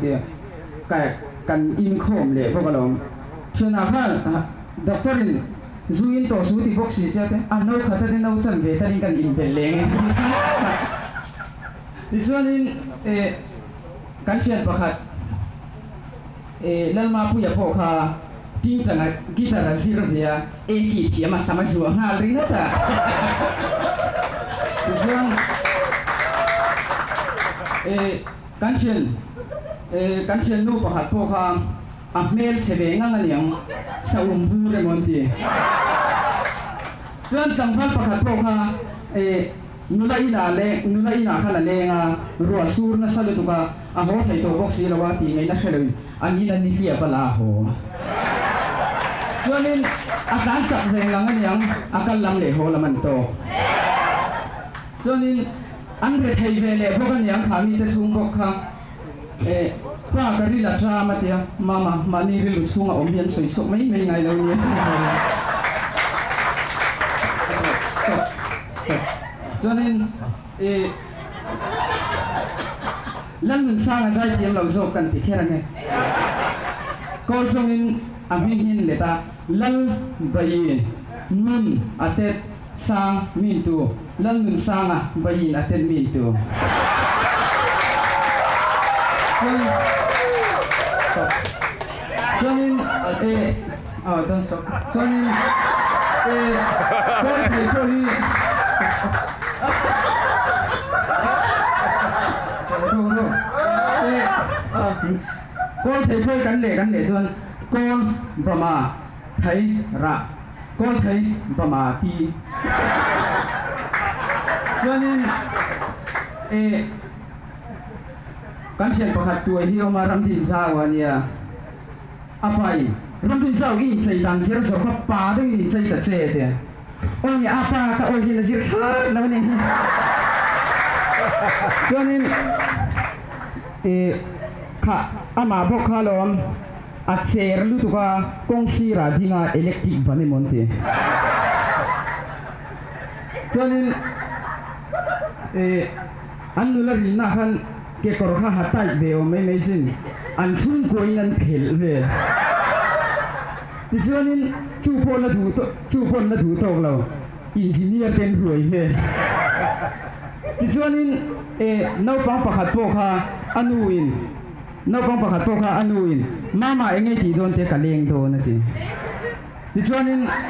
dia kai kan in khom le bokalom thina kha doctorin zuin to su ti box si chate no khata de no chan ve tarin kan in bel leng Isuanin kan sian pakhat lalma puya po kha ting tanga gitara sirvia ki thiama samazua ngal ri nata Isuan kan sian nu pakhat po kha amel sebe ngaliang sa umbu re monti Suan tangfal pakhat po kha nula ina khala lenga ruwa sur na salu tuka aho thai to box lawati ngai na khelo angina ni fia pala ho chuanin akan chak veng lang aniang akal lam le ho laman to chuanin an re thei ve le bokan yang khami te sung bok kha pa kari la tra ma tia mama mani ri lu sunga om hian soi sok mai mai ngai lo ni cho nên lần mình sang ra tiệm lẩu dầu cần thì khéo nghe câu cho nên mình hin lệ ta lần bay nun atet sang min tu lần mình sang bay atet min tu cho nên don't stop cho nên câu thầy cô đi con thấy phơi cắn để xuân con bà mà thấy rạ con thấy bà mà ti cho nên cắn chuyện bạc hạt tuổi hiếu mà ram tin sao anh ya apai ram tin sao in xây đàn xếp số các bà đấy in xây tất xe thế ôi nhà apa ta ôi là gì khác là này cho nên kha ama bok kha lom a cher lu tu ka kong si ra dinga electric bani monte cho nên an nu la ri na khan ke kor kha hatai be o mai sin an sun ko in phel ve ti cho nên chu phon la thu to lo engineer ten ruai he ti cho nên nau pang pakhat po kha anuin nau pang pakhat po kha anuin mama engai ti don te kaleng do na ti cho nên